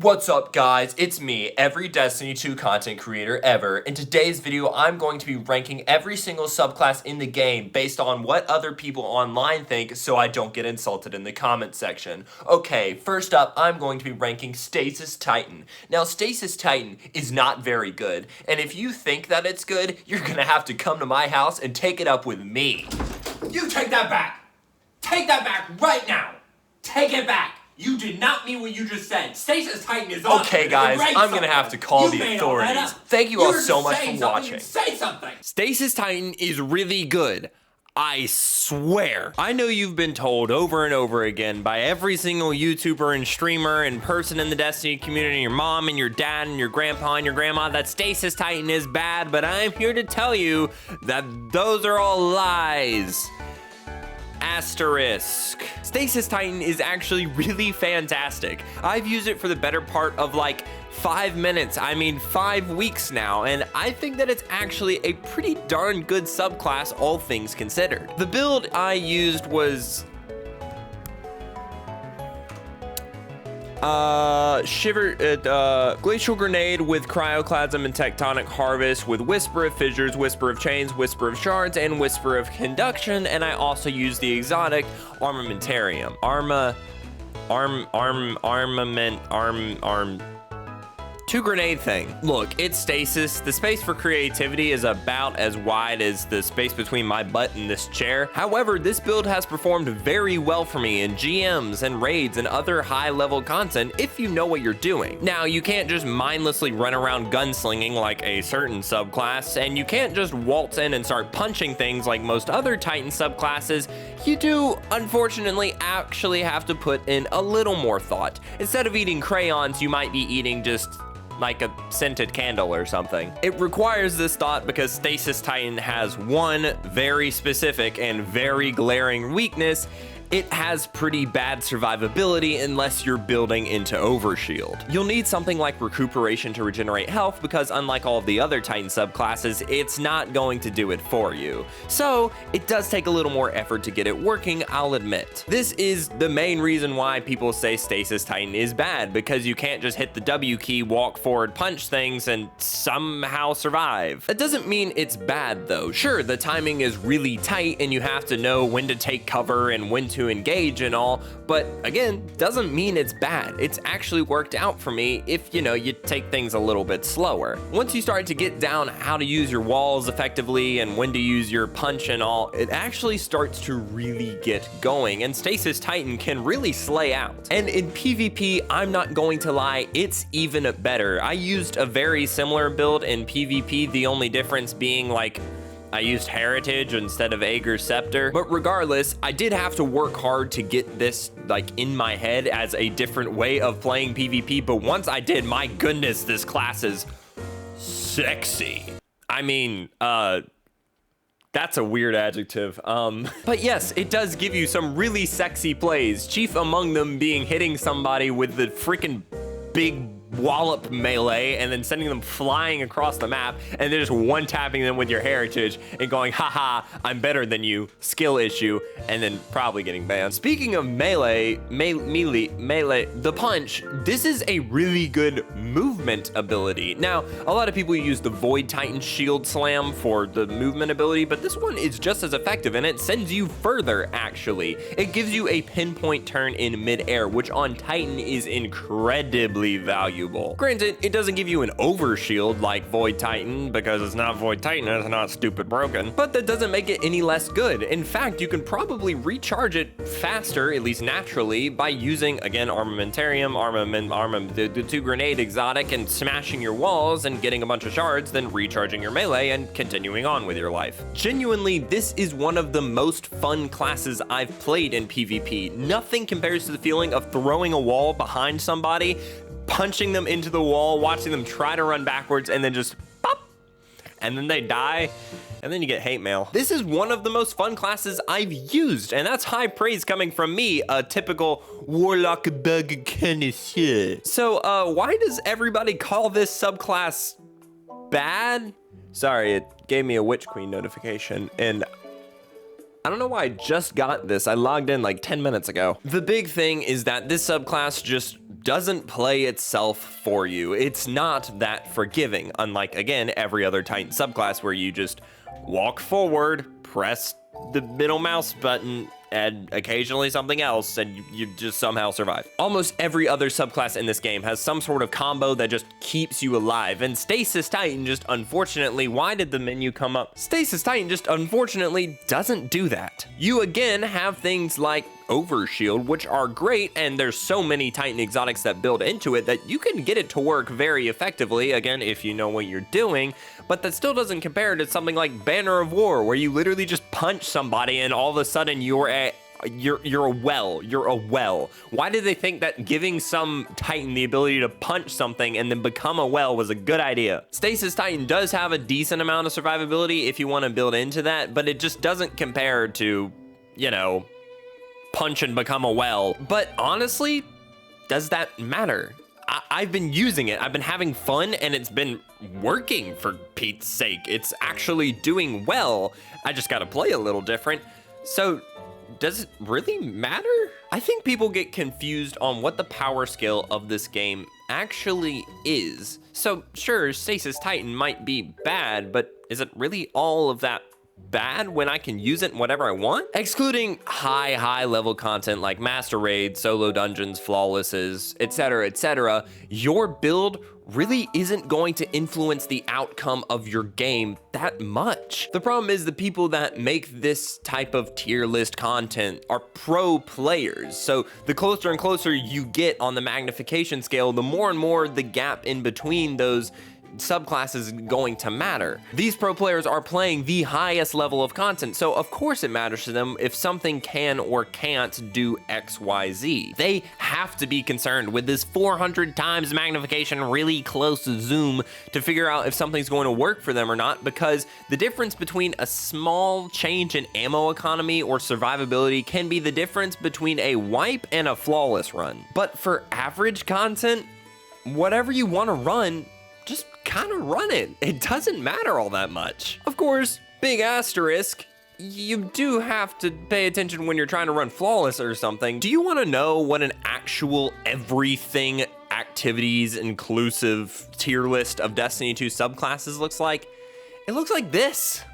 What's up guys, it's me, every Destiny 2 content creator ever. In today's video, I'm going to be ranking every single subclass in the game based on what other people online think so I don't get insulted in the comment section. Okay, first up, I'm going to be ranking Stasis Titan. Now, Stasis Titan is not very good, and if you think that it's good, you're gonna have to come to my house and take it up with me. You take that back! Take that back right now! Take it back! You did not mean what you just said. Stasis Titan is awesome. Okay, guys, I'm gonna have to call the authorities. Thank you all so much for watching. Say something. Stasis Titan is really good. I swear. I know you've been told over and over again by every single YouTuber and streamer and person in the Destiny community, your mom and your dad and your grandpa and your grandma, that Stasis Titan is bad, but I'm here to tell you that those are all lies. Asterisk. Stasis Titan is actually really fantastic. I've used it for the better part of like 5 minutes, 5 weeks now, and I think that it's actually a pretty darn good subclass, all things considered. The build I used was Glacial Grenade with Cryoclasm and Tectonic Harvest with Whisper of Fissures, Whisper of Chains, Whisper of Shards, and Whisper of Conduction, and I also used the exotic Armamentarium. Two grenade thing. Look, it's Stasis. The space for creativity is about as wide as the space between my butt and this chair. However, this build has performed very well for me in GMs and raids and other high-level content if you know what you're doing. Now, you can't just mindlessly run around gunslinging like a certain subclass, and you can't just waltz in and start punching things like most other Titan subclasses. You do, unfortunately, actually have to put in a little more thought. Instead of eating crayons, you might be eating just like a scented candle or something. It requires this thought because Stasis Titan has one very specific and very glaring weakness. It has pretty bad survivability unless you're building into Overshield. You'll need something like Recuperation to regenerate health because unlike all of the other Titan subclasses, it's not going to do it for you. So it does take a little more effort to get it working, I'll admit. This is the main reason why people say Stasis Titan is bad, because you can't just hit the W key, walk forward, punch things, and somehow survive. That doesn't mean it's bad though. Sure, the timing is really tight and you have to know when to take cover and when to engage and all, but again, doesn't mean it's bad. It's actually worked out for me if, you take things a little bit slower. Once you start to get down how to use your walls effectively and when to use your punch and all, it actually starts to really get going, and Stasis Titan can really slay out. And in PvP, I'm not going to lie, it's even better. I used a very similar build in PvP, the only difference being like I used Heritage instead of Aeger's Scepter, but regardless, I did have to work hard to get this in my head as a different way of playing PvP, but once I did, my goodness, this class is sexy. That's a weird adjective. But yes, it does give you some really sexy plays, chief among them being hitting somebody with the freaking big wallop melee and then sending them flying across the map and then just one-tapping them with your heritage and going, haha, I'm better than you, skill issue, and then probably getting banned. Speaking of melee, the punch, this is a really good movement ability. Now, a lot of people use the Void Titan Shield Slam for the movement ability, but this one is just as effective and it sends you further, actually. It gives you a pinpoint turn in midair, which on Titan is incredibly valuable. Granted, it doesn't give you an overshield like Void Titan because it's not Void Titan, it's not stupid broken, but that doesn't make it any less good. In fact, you can probably recharge it faster, at least naturally, by using, again, Armamentarium, the two grenade exotic, and smashing your walls and getting a bunch of shards, then recharging your melee and continuing on with your life. Genuinely, this is one of the most fun classes I've played in PvP. Nothing compares to the feeling of throwing a wall behind somebody, punching them into the wall, watching them try to run backwards, and then just pop, and then they die, and then you get hate mail. This is one of the most fun classes I've used, and that's high praise coming from me, a typical Warlock bug connoisseur. So, why does everybody call this subclass bad? Sorry, it gave me a Witch Queen notification, and I don't know why I just got this. I logged in like 10 minutes ago. The big thing is that this subclass just doesn't play itself for you. It's not that forgiving, unlike, again, every other Titan subclass where you just walk forward, press the middle mouse button, and occasionally something else, and you just somehow survive. Almost every other subclass in this game has some sort of combo that just keeps you alive, and Stasis Titan just unfortunately, why did the menu come up? Stasis Titan just unfortunately doesn't do that. You again have things like Overshield, which are great, and there's so many Titan exotics that build into it that you can get it to work very effectively, again, if you know what you're doing, but that still doesn't compare to something like Banner of War, where you literally just punch somebody and all of a sudden you're a well. Why did they think that giving some Titan the ability to punch something and then become a well was a good idea? Stasis Titan does have a decent amount of survivability if you want to build into that, but it just doesn't compare to, you know, punch and become a well. But honestly, does that matter? I've been using it, I've been having fun, and it's been working, for Pete's sake. It's actually doing well. I just gotta play a little different. So, does it really matter? I think people get confused on what the power scale of this game actually is. So, sure, Stasis Titan might be bad, but is it really all of that bad when I can use it whatever I want? Excluding high level content like master raids, solo dungeons, flawlesses, etc., your build really isn't going to influence the outcome of your game that much. The problem is the people that make this type of tier list content are pro players. So the closer and closer you get on the magnification scale, the more and more the gap in between those subclasses is going to matter. These pro players are playing the highest level of content, so of course it matters to them if something can or can't do XYZ. They have to be concerned with this 400 times magnification, really close zoom to figure out if something's going to work for them or not, because the difference between a small change in ammo economy or survivability can be the difference between a wipe and a flawless run. But for average content, whatever you want to run, just kind of run it. It doesn't matter all that much. Of course, big asterisk, you do have to pay attention when you're trying to run flawless or something. Do you want to know what an actual everything activities inclusive tier list of Destiny 2 subclasses looks like? It looks like this.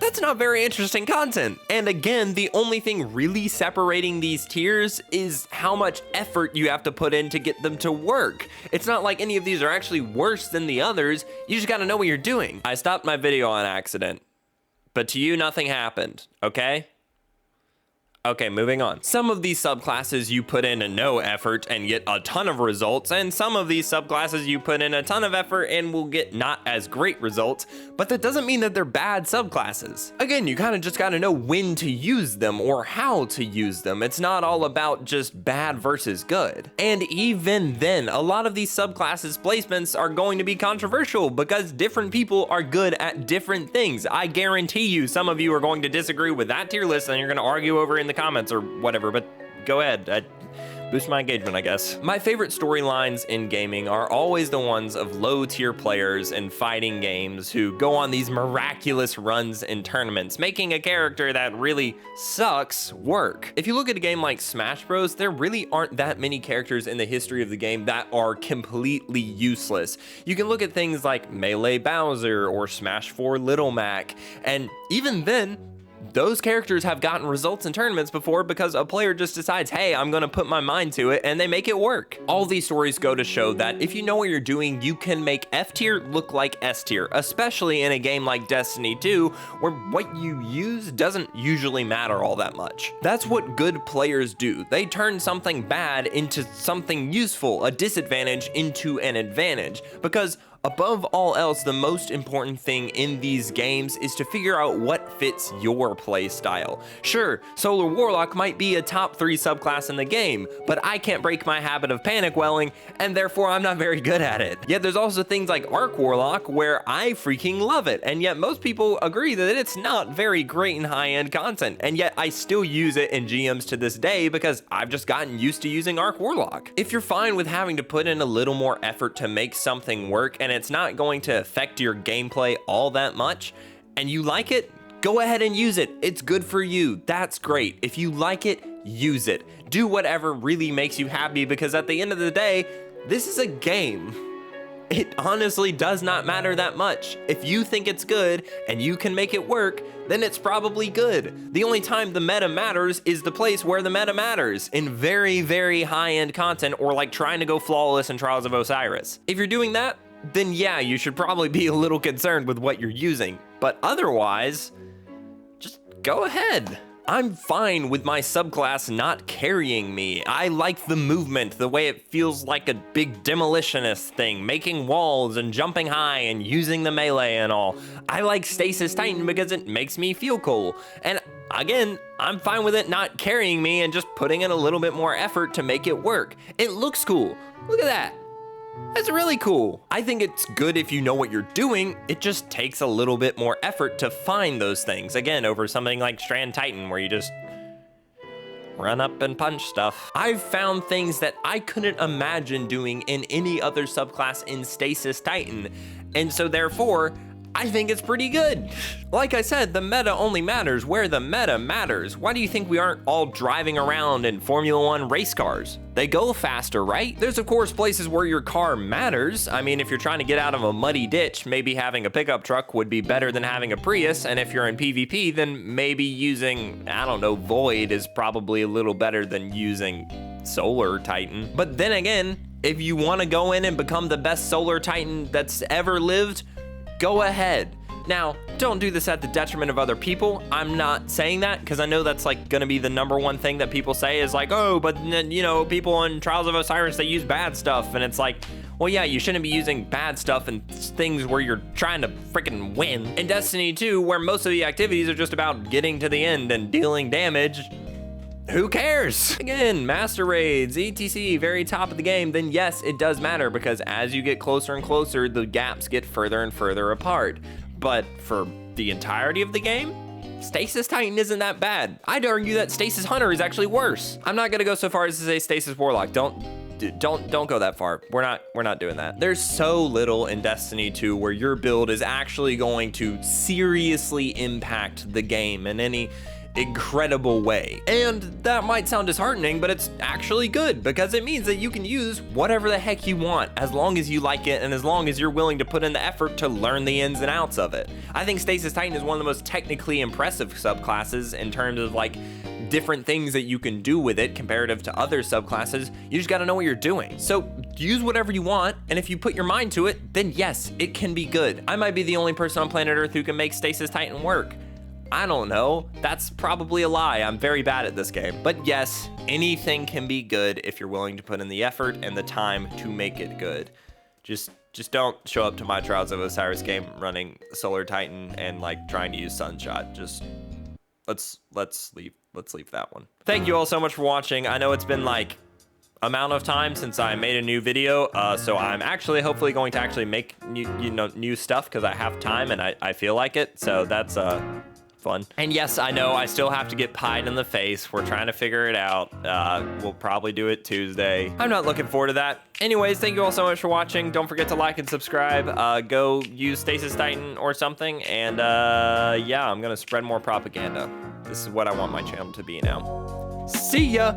That's not very interesting content. And again, the only thing really separating these tiers is how much effort you have to put in to get them to work. It's not like any of these are actually worse than the others. You just gotta know what you're doing. I stopped my video on accident, but to you, nothing happened, okay? Okay, moving on. Some of these subclasses you put in no effort and get a ton of results, and some of these subclasses you put in a ton of effort and will get not as great results, but that doesn't mean that they're bad subclasses. Again, you kind of just gotta know when to use them or how to use them. It's not all about just bad versus good. And even then, a lot of these subclasses placements are going to be controversial because different people are good at different things. I guarantee you some of you are going to disagree with that tier list and you're gonna argue over in the comments or whatever, but go ahead. Boost my engagement, I guess. My favorite storylines in gaming are always the ones of low tier players in fighting games who go on these miraculous runs in tournaments, making a character that really sucks work. If you look at a game like Smash Bros, there really aren't that many characters in the history of the game that are completely useless. You can look at things like Melee Bowser or Smash 4 Little Mac, and even then, those characters have gotten results in tournaments before because a player just decides, hey, I'm gonna put my mind to it, and they make it work. All these stories go to show that if you know what you're doing, you can make F tier look like S tier, especially in a game like Destiny 2, where what you use doesn't usually matter all that much. That's what good players do. They turn something bad into something useful, a disadvantage into an advantage, because above all else, the most important thing in these games is to figure out what fits your play style. Sure, Solar Warlock might be a top 3 subclass in the game, but I can't break my habit of panic welling, and therefore I'm not very good at it. Yet there's also things like Arc Warlock where I freaking love it, and yet most people agree that it's not very great in high-end content, and yet I still use it in GMs to this day because I've just gotten used to using Arc Warlock. If you're fine with having to put in a little more effort to make something work, and it's not going to affect your gameplay all that much, and you like it, go ahead and use it. It's good for you. That's great. If you like it, use it. Do whatever really makes you happy, because at the end of the day, this is a game. It honestly does not matter that much. If you think it's good and you can make it work, then it's probably good. The only time the meta matters is the place where the meta matters, in very, very high-end content, or like trying to go flawless in Trials of Osiris. If you're doing that, then yeah, you should probably be a little concerned with what you're using. But otherwise, just go ahead. I'm fine with my subclass not carrying me. I like the movement, the way it feels like a big demolitionist thing, making walls and jumping high and using the melee and all. I like Stasis Titan because it makes me feel cool. And again, I'm fine with it not carrying me and just putting in a little bit more effort to make it work. It looks cool. Look at that. That's really cool. I think it's good if you know what you're doing. It just takes a little bit more effort to find those things. Again, over something like Strand Titan, where you just run up and punch stuff. I've found things that I couldn't imagine doing in any other subclass in Stasis Titan. And so therefore, I think it's pretty good. Like I said, the meta only matters where the meta matters. Why do you think we aren't all driving around in Formula One race cars? They go faster, right? There's of course places where your car matters. I mean, if you're trying to get out of a muddy ditch, maybe having a pickup truck would be better than having a Prius. And if you're in PvP, then maybe using, I don't know, Void is probably a little better than using Solar Titan. But then again, if you want to go in and become the best Solar Titan that's ever lived, go ahead. Now, don't do this at the detriment of other people. I'm not saying that, because I know that's like gonna be the #1 thing that people say is like, oh, but you know, people in Trials of Osiris, they use bad stuff. And it's like, well, yeah, you shouldn't be using bad stuff and things where you're trying to freaking win. In Destiny 2, where most of the activities are just about getting to the end and dealing damage, who cares? Again, master raids, etc, very top of the game, then yes, it does matter, because as you get closer and closer, the gaps get further and further apart. But for the entirety of the game, Stasis Titan isn't that bad. I'd argue that Stasis Hunter is actually worse. I'm not gonna go so far as to say Stasis Warlock. Don't go that far. We're not doing that. There's so little in Destiny 2 where your build is actually going to seriously impact the game in any incredible way. And that might sound disheartening, but it's actually good, because it means that you can use whatever the heck you want as long as you like it and as long as you're willing to put in the effort to learn the ins and outs of it. I think Stasis Titan is one of the most technically impressive subclasses in terms of like different things that you can do with it comparative to other subclasses. You just gotta know what you're doing. So use whatever you want, and if you put your mind to it, then yes, it can be good. I might be the only person on planet Earth who can make Stasis Titan work. I don't know. That's probably a lie. I'm very bad at this game. But yes, anything can be good if you're willing to put in the effort and the time to make it good. Just don't show up to my Trials of Osiris game running Solar Titan and like trying to use Sunshot. Just let's leave that one. Thank you all so much for watching. I know it's been like amount of time since I made a new video, so I'm actually hopefully going to actually make new stuff, because I have time and I feel like it. So that's fun. And yes, I know I still have to get pied in the face. We're trying to figure it out. We'll probably do it Tuesday. I'm not looking forward to that. Anyways, thank you all so much for watching. Don't forget to like and subscribe. Go use Stasis Titan or something. And yeah, I'm gonna spread more propaganda. This is what I want my channel to be now. See ya!